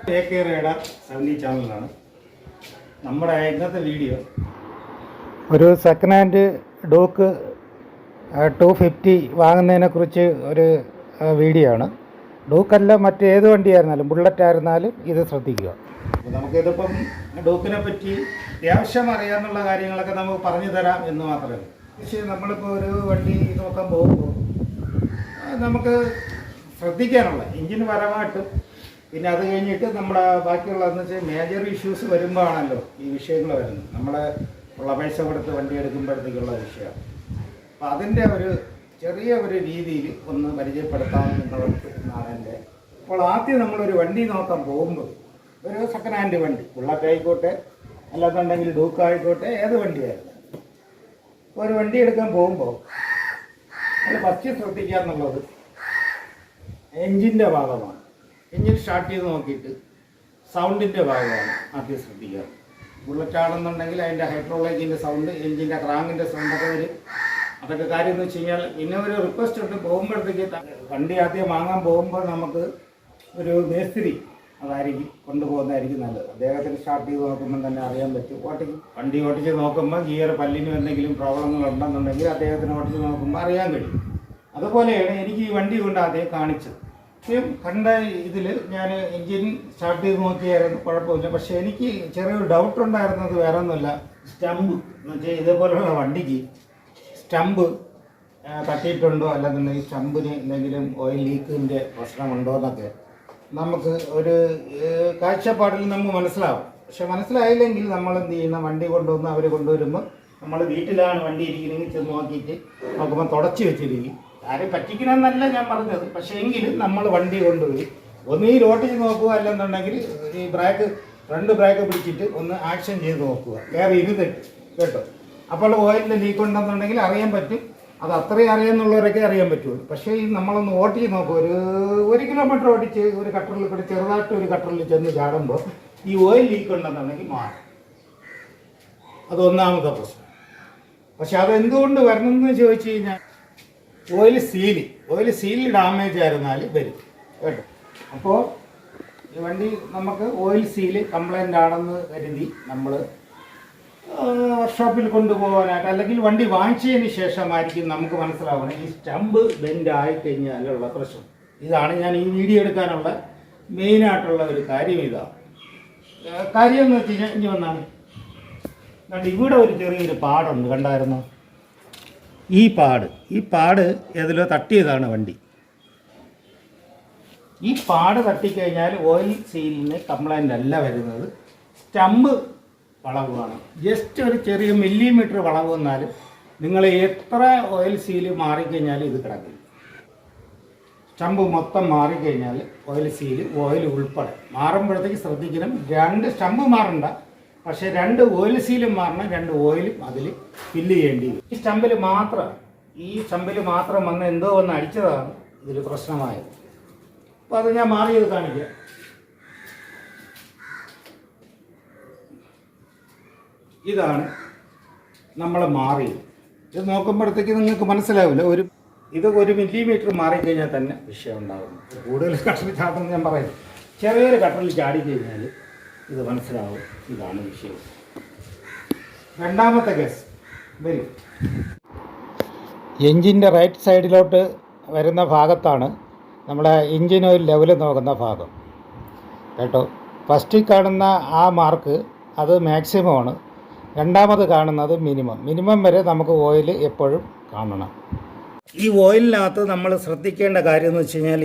Radar 70 ചാനലാണ് നമ്മുടെ ഇന്നത്തെ വീഡിയോ. ഒരു സെക്കൻഡ് ഹാൻഡ് ഡൂക്ക് 250 വാങ്ങുന്നതിനെക്കുറിച്ച് ഒരു വീഡിയോ ആണ്. ഡൂക്കല്ല, മറ്റേത് വണ്ടിയായിരുന്നാലും ബുള്ളറ്റ് ആയിരുന്നാലും ഇത് ശ്രദ്ധിക്കുക. അപ്പോൾ നമുക്കിതിപ്പം ഡൂക്കിനെ പറ്റി അത്യാവശ്യം അറിയാമെന്നുള്ള കാര്യങ്ങളൊക്കെ നമുക്ക് പറഞ്ഞു തരാം എന്ന് മാത്രമേ. പക്ഷേ നമ്മളിപ്പോൾ ഒരു വണ്ടി നോക്കാൻ പോകുമ്പോൾ നമുക്ക് ശ്രദ്ധിക്കാനുള്ള എഞ്ചിന് പരമായിട്ടും പിന്നെ അത് കഴിഞ്ഞിട്ട് നമ്മുടെ ബാക്കിയുള്ളതെന്ന് വെച്ചാൽ മേജർ ഇഷ്യൂസ് വരുമ്പോഴാണല്ലോ ഈ വിഷയങ്ങൾ വരുന്നത്. നമ്മളെ ഉള്ള പൈസ കൊടുത്ത് വണ്ടി എടുക്കുമ്പോഴത്തേക്കുള്ള വിഷയം. അപ്പോൾ അതിൻ്റെ ഒരു ചെറിയ ഒരു രീതിയിൽ ഒന്ന് പരിചയപ്പെടുത്താമെന്നുള്ളതാണ് എൻ്റെ. അപ്പോൾ ആദ്യം നമ്മളൊരു വണ്ടി നോക്കാൻ പോകുമ്പോൾ ഒരു സെക്കൻഡ് ഹാൻഡ് വണ്ടി, ബുള്ളറ്റ് ആയിക്കോട്ടെ അല്ലാന്നുണ്ടെങ്കിൽ ഡൂക്ക് ആയിക്കോട്ടെ, ഏത് വണ്ടിയായിരുന്നു ഒരു വണ്ടി എടുക്കാൻ പോകുമ്പോൾ അത് ഫസ്റ്റ് ശ്രദ്ധിക്കുക എന്നുള്ളത് എൻജിൻ്റെ ഭാഗമാണ്. എൻജിൻ സ്റ്റാർട്ട് ചെയ്ത് നോക്കിയിട്ട് സൗണ്ടിൻ്റെ ഭാഗമാണ് ആദ്യം ശ്രദ്ധിക്കുക. ബുള്ളറ്റ് ആണെന്നുണ്ടെങ്കിൽ അതിൻ്റെ ഹൈഡ്രോളിക്കിൻ്റെ സൗണ്ട്, എൻജിൻ്റെ ക്രാങ്കിൻ്റെ സൗണ്ടൊക്കെ വരും. അതൊക്കെ കാര്യം എന്ന് വെച്ച് കഴിഞ്ഞാൽ പിന്നെ ഒരു റിക്വസ്റ്റ് ഉണ്ട്, പോകുമ്പോഴത്തേക്ക് വണ്ടി ആദ്യം വാങ്ങാൻ പോകുമ്പോൾ നമുക്ക് ഒരു മേസ്തിരി അതായിരിക്കും കൊണ്ടുപോകുന്നതായിരിക്കും നല്ലത്. അദ്ദേഹത്തിന് സ്റ്റാർട്ട് ചെയ്ത് നോക്കുമ്പോൾ തന്നെ അറിയാൻ പറ്റും. വണ്ടി ഓട്ടിച്ച് നോക്കുമ്പോൾ ഗിയർ പല്ലിനും എന്തെങ്കിലും പ്രോബ്ലങ്ങൾ ഉണ്ടെന്നുണ്ടെങ്കിൽ അദ്ദേഹത്തിന് ഓട്ടിച്ച് നോക്കുമ്പോൾ അറിയാൻ കഴിയും. അതുപോലെയാണ് എനിക്ക് ഈ വണ്ടി കൊണ്ട് ആദ്യം കാണിച്ചത്. കണ്ട ഇതിൽ ഞാൻ എൻജിൻ സ്റ്റാർട്ട് ചെയ്ത് നോക്കിയായിരുന്നു, കുഴപ്പമില്ല. പക്ഷേ എനിക്ക് ചെറിയൊരു ഡൗട്ട് ഉണ്ടായിരുന്നത് വേറെ ഒന്നുമില്ല, സ്റ്റമ്പ് എന്ന് വെച്ചാൽ ഇതേപോലെയുള്ള വണ്ടിക്ക് സ്റ്റമ്പ് തട്ടിയിട്ടുണ്ടോ, അല്ലെന്നുണ്ടെങ്കിൽ സ്റ്റമ്പിന് എന്തെങ്കിലും ഓയിൽ ലീക്കിൻ്റെ പ്രശ്നമുണ്ടോ എന്നൊക്കെ നമുക്ക് ഒരു കാഴ്ചപ്പാടിൽ നമുക്ക് മനസ്സിലാവും. പക്ഷെ മനസ്സിലായില്ലെങ്കിൽ നമ്മൾ എന്ത് ചെയ്യുന്ന, വണ്ടി കൊണ്ടുവന്ന് അവർ കൊണ്ടുവരുമ്പോൾ നമ്മൾ വീട്ടിലാണ് വണ്ടി ഇരിക്കണമെങ്കിൽ ചെന്ന് നോക്കിയിട്ട് നോക്കുമ്പോൾ തുടച്ച് വെച്ചിരിക്കും. ആരും പറ്റിക്കണമെന്നല്ല ഞാൻ പറഞ്ഞത്, പക്ഷേ എങ്കിലും നമ്മൾ വണ്ടി കൊണ്ടുപോയി ഒന്ന് ഈ റോട്ടിൽ നോക്കുക, അല്ലെന്നുണ്ടെങ്കിൽ ഈ ഫ്രണ്ട് ബ്രേക്ക് പിടിച്ചിട്ട് ഒന്ന് ആക്ഷൻ ചെയ്ത് നോക്കുക, കയറി ഇരുന്നിട്ട് കേട്ടോ. അപ്പോൾ ഓയിലിൻ്റെ ലീക്ക് ഉണ്ടെന്നുണ്ടെങ്കിൽ അറിയാൻ പറ്റും. അത് അത്രയും അറിയാമെന്നുള്ളവരൊക്കെ അറിയാൻ പറ്റുള്ളൂ. പക്ഷേ ഈ നമ്മളൊന്ന് ഓട്ടിച്ച് നോക്കുക, ഒരു കിലോമീറ്റർ ഓടിച്ച് ഒരു കട്ടറിൽ കൂടി ചെറുതായിട്ട് ഒരു കട്ടറിൽ ചെന്ന് ചാടുമ്പോൾ ഈ ഓയിൽ ലീക്ക് ഉണ്ടെന്നുണ്ടെങ്കിൽ മാറും. അത് ഒന്നാമത്തെ പ്രശ്നം. പക്ഷെ അതെന്തുകൊണ്ട് വരണമെന്ന് ചോദിച്ചു കഴിഞ്ഞാൽ ഓയിൽ സീല് ഡാമേജ് ആയിരുന്നാൽ വരും കേട്ടോ. അപ്പോൾ ഈ വണ്ടി നമുക്ക് ഓയിൽ സീല് കംപ്ലൈൻ്റ് ആണെന്ന് കരുതി നമ്മൾ വർക്ക്ഷോപ്പിൽ കൊണ്ടുപോകാനായിട്ട്, അല്ലെങ്കിൽ വണ്ടി വാങ്ങിച്ചതിന് ശേഷമായിരിക്കും നമുക്ക് മനസ്സിലാവണം ഈ സ്റ്റമ്പ് ബെൻഡ് ആയിക്കഴിഞ്ഞാലുള്ള പ്രശ്നം. ഇതാണ് ഞാൻ ഈ വീഡിയോ എടുക്കാനുള്ള മെയിനായിട്ടുള്ള ഒരു കാര്യം. ഇതാണ് കാര്യം എന്ന് വെച്ച് കഴിഞ്ഞാൽ ഇനി വന്നാണ് കണ്ട് ഇവിടെ ഒരു ചെറിയൊരു പാടുണ്ട്, കണ്ടായിരുന്നു? ഈ പാട് ഏതിലോ തട്ടിയതാണ് വണ്ടി. ഈ പാട് തട്ടിക്കഴിഞ്ഞാൽ ഓയിൽ സീലിന് കംപ്ലൈൻ്റ് അല്ല വരുന്നത്, സ്റ്റമ്പ് വളവാണ്. ജസ്റ്റ് ഒരു ചെറിയ മില്ലിമീറ്റർ വളവ് വന്നാലും നിങ്ങൾ എത്ര ഓയിൽ സീല് മാറിക്കഴിഞ്ഞാലും ഇത് കിടക്കില്ല. സ്റ്റമ്പ് മൊത്തം മാറിക്കഴിഞ്ഞാൽ ഓയിൽ സീല്, ഓയിൽ ഉൾപ്പെടെ മാറുമ്പോഴത്തേക്ക് ശ്രദ്ധിക്കണം. 2 സ്റ്റമ്പ് മാറണ്ട, പക്ഷേ 2 ഓയിൽ സീലും മാറണം, 2 ഓയിലും അതിൽ ഫില്ല് ചെയ്യേണ്ടി വരും. ഈ സ്റ്റമ്പിൽ മാത്രം വന്ന് എന്തോ വന്ന് അടിച്ചതാണ് ഇതിൽ പ്രശ്നമായത്. അപ്പോൾ അത് ഞാൻ മാറിയത് കാണിക്കാം. ഇതാണ് നമ്മൾ മാറിയത്. ഇത് നോക്കുമ്പോഴത്തേക്ക് നിങ്ങൾക്ക് മനസ്സിലാവില്ല, ഇത് 1 മില്ലിമീറ്റർ മാറിക്കഴിഞ്ഞാൽ തന്നെ വിഷയം ഉണ്ടാകുന്നു. കൂടുതൽ കട്ടറിൽ ചാടുമെന്ന് ഞാൻ പറയുന്നത്, ചെറിയൊരു കട്ടറിൽ ചാടിക്കഴിഞ്ഞാൽ ഇത് മനസ്സിലാവും. ഇതാണ് വിഷയം. രണ്ടാമത്തെ കേസ് വരും. എൻജിൻ്റെ റൈറ്റ് സൈഡിലോട്ട് വരുന്ന ഭാഗത്താണ് നമ്മുടെ എൻജിൻ ഓയിൽ ലെവൽ നോക്കുന്ന ഭാഗം കേട്ടോ. ഫസ്റ്റിൽ കാണുന്ന ആ മാർക്ക് അത് മാക്സിമമാണ്. രണ്ടാമത് കാണുന്നത് മിനിമം വരെ നമുക്ക് ഓയിൽ എപ്പോഴും കാണണം. ഈ ഓയിലിനകത്ത് നമ്മൾ ശ്രദ്ധിക്കേണ്ട കാര്യം എന്ന് വെച്ച് കഴിഞ്ഞാൽ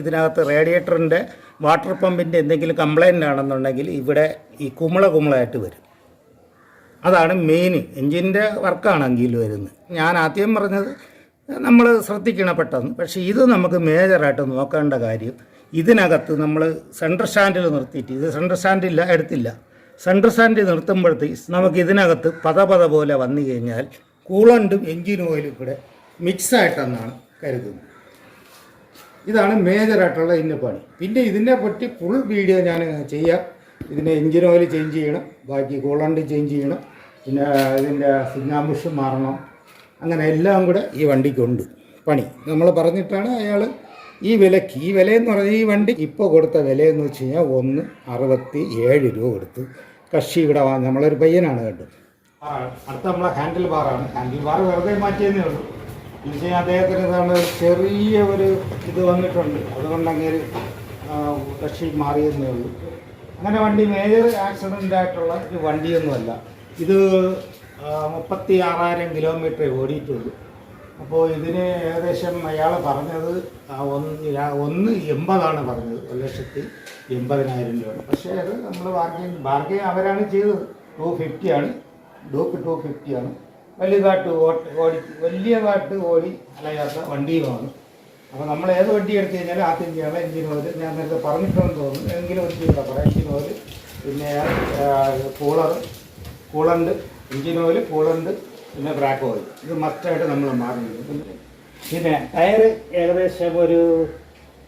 ഇതിനകത്ത് റേഡിയേറ്ററിൻ്റെ വാട്ടർ പമ്പിൻ്റെ എന്തെങ്കിലും കംപ്ലൈൻ്റ് ആണെന്നുണ്ടെങ്കിൽ ഇവിടെ ഈ കുമിളായിട്ട് വരും. അതാണ് മെയിൻ എൻജിൻ്റെ വർക്കാണെങ്കിൽ വരുന്നത്. ഞാൻ ആദ്യം പറഞ്ഞത് നമ്മൾ ശ്രദ്ധിക്കണം പെട്ടെന്ന്. പക്ഷേ ഇത് നമുക്ക് മേജറായിട്ട് നോക്കേണ്ട കാര്യം, ഇതിനകത്ത് നമ്മൾ സെൻട്രൽ സ്റ്റാൻഡിൽ നിർത്തിയിട്ട്, ഇത് സെൻട്രൽ സ്റ്റാൻഡില്ല എടുത്തില്ല, സെൻട്രൽ സ്റ്റാൻഡിൽ നിർത്തുമ്പോഴത്തേക്ക് നമുക്ക് ഇതിനകത്ത് പത പോലെ വന്നു കഴിഞ്ഞാൽ കൂളണ്ടും എൻജിൻ ഓയിലും കൂടെ മിക്സായിട്ടെന്നാണ് കരുതുന്നത്. ഇതാണ് മേജറായിട്ടുള്ള ഇതിൻ്റെ പണി. പിന്നെ ഇതിനെ പറ്റി ഫുൾ വീഡിയോ ഞാൻ ചെയ്യാം. ഇതിൻ്റെ എൻജിൻ ഓയിൽ ചേഞ്ച് ചെയ്യണം, ബാക്കി കൂളണ്ട് ചേഞ്ച് ചെയ്യണം, പിന്നെ ഇതിൻ്റെ സിഗ്നൽ ബുഷ് മാറണം. അങ്ങനെ എല്ലാം കൂടെ ഈ വണ്ടിക്കുണ്ട് പണി. നമ്മൾ പറഞ്ഞിട്ടാണ് അയാൾ ഈ വിലയെന്ന് പറഞ്ഞാൽ ഈ വണ്ടി ഇപ്പോൾ കൊടുത്ത വിലയെന്ന് വെച്ച് കഴിഞ്ഞാൽ 167 രൂപ കൊടുത്ത് കക്ഷി ഇവിടെ നമ്മളൊരു പയ്യനാണ് കേട്ടോ. അടുത്ത നമ്മളെ ഹാൻഡിൽ ബാറാണ്. ഹാൻഡിൽ ബാർ വെറുതെ മാറ്റിയതേ ഉള്ളൂ. എന്ന് വെച്ച് കഴിഞ്ഞാൽ അദ്ദേഹത്തിന് ഇതാണ് ചെറിയ ഒരു ഇത് വന്നിട്ടുണ്ട്, അതുകൊണ്ട് അങ്ങനെ കക്ഷി മാറിയെന്നേ ഉള്ളൂ. അങ്ങനെ വണ്ടി മേജർ ആക്സിഡൻ്റ് ആയിട്ടുള്ള ഒരു വണ്ടിയൊന്നുമല്ല. ഇത് 36,000 കിലോമീറ്റർ ഓടിയിട്ടുള്ളൂ. അപ്പോൾ ഇതിന് ഏകദേശം അയാൾ പറഞ്ഞത് 1,80,000 പറഞ്ഞത്, 1,80,000 രൂപ. പക്ഷേ അത് നമ്മൾ ബാർഗെയിൻ അവരാണ് ചെയ്തത്. 250 ആണ്, ഡൂക്ക് 250 ആണ്. വലിയതായിട്ട് ഓടി അലയാത്ത വണ്ടിയുമാണ്. അപ്പോൾ നമ്മൾ ഏത് വണ്ടി എടുത്തു കഴിഞ്ഞാൽ ആദ്യം ചെയ്യണം എഞ്ചിൻ ഓയിൽ. ഞാൻ നേരത്തെ പറഞ്ഞിട്ടുണ്ടെന്ന് തോന്നുന്നു, എങ്കിലും ഒരു ചെയ്യണം. പറയാം എഞ്ചിൻ ഓയിൽ, പിന്നെ കൂളണ്ട്, എഞ്ചിൻ ഓയിൽ, കൂളണ്ട്, പിന്നെ ബ്രാക്ക് ഓയിൽ. ഇത് മസ്റ്റായിട്ട് നമ്മൾ മാറുന്നുണ്ട്. പിന്നെ ടയർ ഏകദേശം ഒരു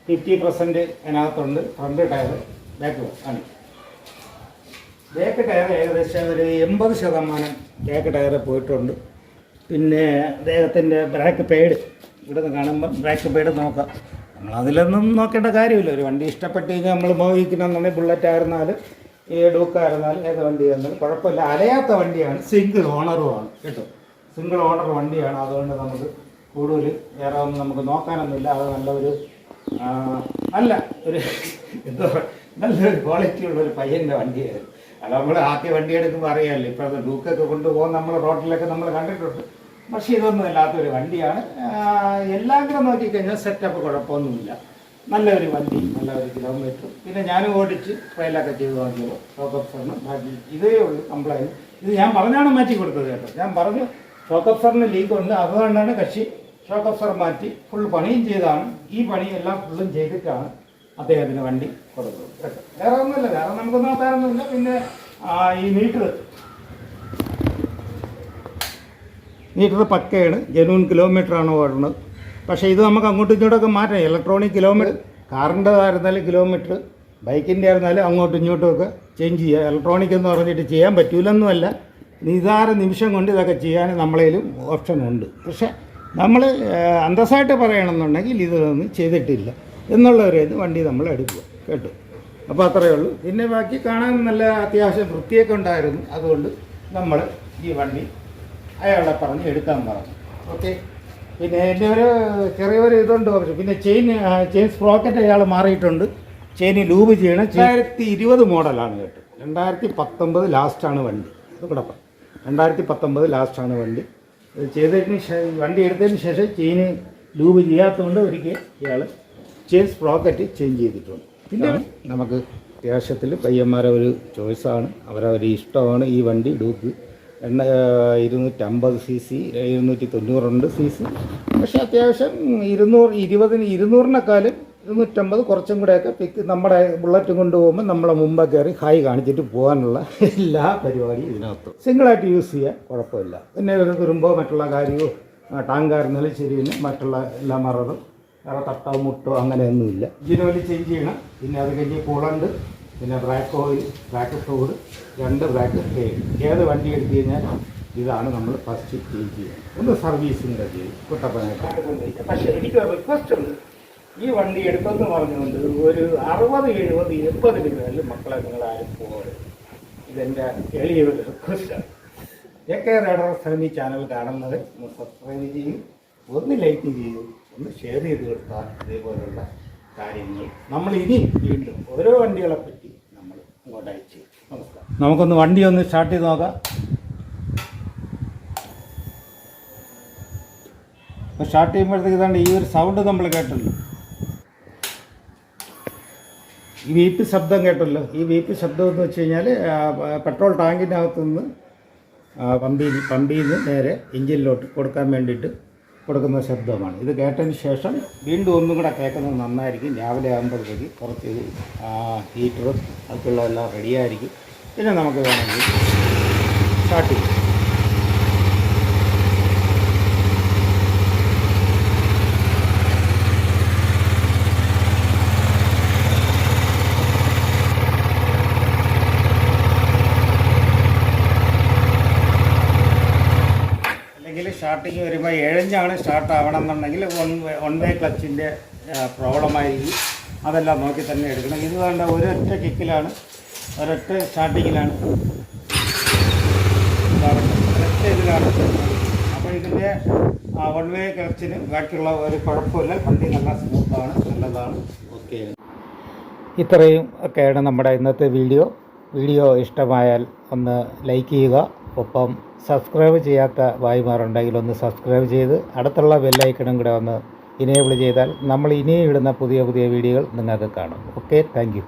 50% അതിനകത്തുണ്ട്. ഫ്രണ്ട് ടയർ, ബാക്ക് ആണ്. ബാക്ക് ടയർ ഏകദേശം ഒരു 80% ബാക്ക് ടയർ പോയിട്ടുണ്ട്. പിന്നെ അദ്ദേഹത്തിൻ്റെ ബ്രാക്ക് പേഡ് ഇവിടെ നിന്ന് കാണുമ്പോൾ ബ്രാക്ക് പേഡ് നോക്കാം. നമ്മളതിലൊന്നും നോക്കേണ്ട കാര്യമില്ല. ഒരു വണ്ടി ഇഷ്ടപ്പെട്ട് കഴിഞ്ഞാൽ നമ്മൾ മോഹിക്കണമെന്നുണ്ടെങ്കിൽ ബുള്ളറ്റ് ആയിരുന്നാലും ഡൂക്കായിരുന്നാലും ഏത് വണ്ടി ആയിരുന്നാലും കുഴപ്പമില്ല. അലയാത്ത വണ്ടിയാണ്, സിംഗിൾ ഓണറുമാണ് കേട്ടോ. സിംഗിൾ ഓണർ വണ്ടിയാണ്. അതുകൊണ്ട് നമുക്ക് കൂടുതൽ വേറെ ഒന്നും നമുക്ക് നോക്കാനൊന്നുമില്ല. അത് നല്ലൊരു നല്ലൊരു ക്വാളിറ്റി ഉള്ളൊരു പയ്യൻ്റെ വണ്ടിയായിരുന്നു. അത് നമ്മൾ ആദ്യ വണ്ടി എടുക്കുമ്പോൾ അറിയാമല്ലോ. ഇപ്പോഴത്തെ ഡൂക്കൊക്കെ കൊണ്ടുപോകാൻ നമ്മൾ റോഡിലൊക്കെ നമ്മൾ കണ്ടിട്ടുണ്ട്. പക്ഷേ ഇതൊന്നും അല്ലാത്തൊരു വണ്ടിയാണ്. എല്ലാം കൂടെ നോക്കിക്കഴിഞ്ഞാൽ സെറ്റപ്പ് കുഴപ്പമൊന്നുമില്ല. നല്ലൊരു വണ്ടി, നല്ലൊരു കിലോമീറ്റർ. പിന്നെ ഞാനും ഓടിച്ച് ട്രയലൊക്കെ ചെയ്ത് നോക്കിയത് ഷോക്കപ്സറിന് ബാക്കി ഇതേ ഉള്ളൂ കംപ്ലൈൻറ്റ്. ഇത് ഞാൻ പറഞ്ഞാണ് മാറ്റി കൊടുത്തത് കേട്ടോ. ഞാൻ പറഞ്ഞു ഷോക്കപ്സറിന് ലീക്ക് ഉണ്ട്, അതുകൊണ്ടാണ് കക്ഷി ഷോക്കപ്സർ മാറ്റി ഫുൾ പണിയും ചെയ്താണ്. ഈ പണിയെല്ലാം ഫുള്ളും ചെയ്തിട്ടാണ് അദ്ദേഹത്തിന് വണ്ടി കൊടുത്തത് കേട്ടോ. വേറെ ഒന്നുമില്ല, വേറെ നമുക്ക് നോക്കാനൊന്നുമില്ല. പിന്നെ ഈ മീറ്റർ പക്കയാണ്, ജെന്യൂൻ കിലോമീറ്ററാണ് ഓടുന്നത്. പക്ഷേ ഇത് നമുക്ക് അങ്ങോട്ടും ഇങ്ങോട്ടൊക്കെ മാറ്റാം. ഇലക്ട്രോണിക് കിലോമീറ്റർ, കാറിൻ്റെതായിരുന്നാലും കിലോമീറ്റർ, ബൈക്കിൻ്റെ ആയിരുന്നാലും അങ്ങോട്ടും ഇങ്ങോട്ടുമൊക്കെ ചേഞ്ച് ചെയ്യുക. ഇലക്ട്രോണിക് എന്ന് പറഞ്ഞിട്ട് ചെയ്യാൻ പറ്റില്ലെന്നുമല്ല, നിസാര നിമിഷം കൊണ്ട് ഇതൊക്കെ ചെയ്യാൻ നമ്മളേലും ഓപ്ഷനുണ്ട്. പക്ഷേ നമ്മൾ അന്തസ്സായിട്ട് പറയണമെന്നുണ്ടെങ്കിൽ ഇതൊന്നും ചെയ്തിട്ടില്ല എന്നുള്ള ഒരു ഇത് വണ്ടി നമ്മൾ എടുക്കുക കേട്ടോ. അപ്പോൾ അത്രയേ ഉള്ളൂ. പിന്നെ ബാക്കി കാണാൻ നല്ല അത്യാവശ്യം വൃത്തിയൊക്കെ ഉണ്ടായിരുന്നു. അതുകൊണ്ട് നമ്മൾ ഈ വണ്ടി അയാളെ പറഞ്ഞ് എടുക്കാൻ പറഞ്ഞു. ഓക്കെ. പിന്നെ എൻ്റെ ഒരു ചെറിയൊരു ഇതുണ്ട്. പിന്നെ ചെയിൻ സ്പ്രോക്കറ്റ് അയാൾ മാറിയിട്ടുണ്ട്. ചെയിന് ലൂബ് ചെയ്യണം. 2020 മോഡലാണ് കേട്ടോ. 2019 ലാസ്റ്റാണ് വണ്ടി. അത് കൂടെ 2019 ലാസ്റ്റാണ് വണ്ടി. ചെയ്തതിന് വണ്ടി എടുത്തതിന് ശേഷം ചെയിന് ലൂബ് ചെയ്യാത്തതുകൊണ്ട് ഒരിക്കൽ ഇയാൾ ചെയിൻ സ്പ്രോക്കറ്റ് ചേഞ്ച് ചെയ്തിട്ടുണ്ട്. പിന്നെ നമുക്ക് അത്യാവശ്യത്തിൽ പയ്യന്മാരെ ഒരു ചോയ്സാണ്, അവരവർ ഇഷ്ടമാണ് ഈ വണ്ടി. Duke 250 cc, 290 cc. പക്ഷേ അത്യാവശ്യം 200-200-200-നെക്കാളും 250 കുറച്ചും കൂടെയൊക്കെ നമ്മുടെ ബുള്ളറ്റ് കൊണ്ടുപോകുമ്പോൾ നമ്മളെ മുമ്പ് കയറി ഹായ് കാണിച്ചിട്ട് പോകാനുള്ള എല്ലാ പരിപാടിയും ഇതിനകത്ത് സിംഗിളായിട്ട് യൂസ് ചെയ്യാൻ കുഴപ്പമില്ല. പിന്നെ വരുമ്പോൾ മറ്റുള്ള കാര്യവും ടാങ്കായിരുന്നാലും ശരി, പിന്നെ മറ്റുള്ള എല്ലാ മറതും വേറെ തട്ടോ മുട്ടോ അങ്ങനെയൊന്നുമില്ല. എഞ്ചിൻ ഓയിൽ ചേഞ്ച് ചെയ്യണം. പിന്നെ അത് കഴിഞ്ഞ് കൂളണ്ട്, പിന്നെ ബ്രാക്ക് ഓയിൽ, ബ്രാക്ക് ഫ്ലൂയിഡ്, 2 ബ്രാക്ക് പെയിൻ. ഏത് വണ്ടി എടുത്തു കഴിഞ്ഞാൽ ഇതാണ് നമ്മൾ ഫസ്റ്റ് ചേഞ്ച് ചെയ്യുക. ഒന്ന് സർവീസിൻ്റെ ചെയ്യും കുട്ടപ്പനായിട്ട്. പക്ഷേ എനിക്ക് റിക്വസ്റ്റ് ഉണ്ട്, ഈ വണ്ടി എടുത്തെന്ന് പറഞ്ഞുകൊണ്ട് ഒരു 60-70-80 രൂപയിൽ മക്കളെ നിങ്ങളാരും പോകരുത്. ഇതെൻ്റെ എളിയ ഒരു റിക്വസ്റ്റാണ്. AK റൈഡർ സെവൻ ഈ ചാനൽ കാണുന്നത് ഒന്ന് സബ്സ്ക്രൈബ് ചെയ്യും, ഒന്ന് ലൈക്ക് ചെയ്യും, ഒന്ന് ഷെയർ ചെയ്ത് കൊടുത്താൽ ഇതേപോലുള്ള കാര്യങ്ങൾ നമ്മൾ ഇനി വീണ്ടും ഓരോ വണ്ടികളെ പറ്റി നമ്മൾ അങ്ങോട്ട് അയച്ചു. നമസ്കാരം. നമുക്കൊന്ന് വണ്ടി ഒന്ന് സ്റ്റാർട്ട് ചെയ്ത് നോക്കാം. അപ്പോൾ സ്റ്റാർട്ട് ചെയ്യുമ്പോഴത്തേക്ക് ഇതാണ്ട് ഈ ഒരു സൗണ്ട് നമ്മൾ കേട്ടല്ലോ. ഈ വീപ്പി ശബ്ദം കേട്ടല്ലോ. ഈ വീപ്പി ശബ്ദം എന്ന് വെച്ച് കഴിഞ്ഞാൽ പെട്രോൾ ടാങ്കിനകത്തു നിന്ന് പമ്പിൽ നിന്ന് നേരെ എഞ്ചിനിലോട്ട് കൊടുക്കാൻ വേണ്ടിയിട്ട് കൊടുക്കുന്ന ശബ്ദമാണ്. ഇത് കേട്ടതിന് ശേഷം വീണ്ടും ഒന്നും കൂടെ കേൾക്കുന്നത് നന്നായിരിക്കും. രാവിലെ ആകുമ്പോഴത്തേക്ക് കുറച്ച് ഹീറ്ററും അതൊക്കെയുള്ളതെല്ലാം റെഡിയായിരിക്കും. പിന്നെ നമുക്ക് വേണമെങ്കിൽ സ്റ്റാർട്ട് ചെയ്യും. സ്റ്റാർട്ടിങ് വരുമ്പോൾ 7 കഴിഞ്ഞാണ് സ്റ്റാർട്ട് ആവണമെന്നുണ്ടെങ്കിൽ വൺ വേ ക്ലച്ചിൻ്റെ പ്രോബ്ലമായിരിക്കും. അതെല്ലാം നോക്കി തന്നെ എടുക്കണം. ഇത് വേണ്ട ഒരൊറ്റ കിക്കിലാണ്, ഒരൊറ്റ സ്റ്റാർട്ടിങ്ങിലാണ്, ഒരൊറ്റ ഇതിലാണ്. അപ്പോൾ ഇതിൻ്റെ വൺ വേ ക്ലച്ചിന് ബാക്കിയുള്ള ഒരു കുഴപ്പമില്ല. വണ്ടി നല്ല സ്മൂത്താണ്, നല്ലതാണ്. ഓക്കെ, ഇത്രയും ഒക്കെയാണ് നമ്മുടെ ഇന്നത്തെ വീഡിയോ ഇഷ്ടമായാൽ ഒന്ന് ലൈക്ക് ചെയ്യുക. ഒപ്പം സബ്സ്ക്രൈബ് ചെയ്യാത്ത ഭായിമാരുണ്ടെങ്കിൽ ഒന്ന് സബ്സ്ക്രൈബ് ചെയ്ത് അടുത്തുള്ള ബെല്ലൈക്കണും കൂടെ ഒന്ന് ഇനേബിൾ ചെയ്താൽ നമ്മൾ ഇനിയും ഇടുന്ന പുതിയ വീഡിയോകൾ നിങ്ങൾക്ക് കാണും. Okay, thank you.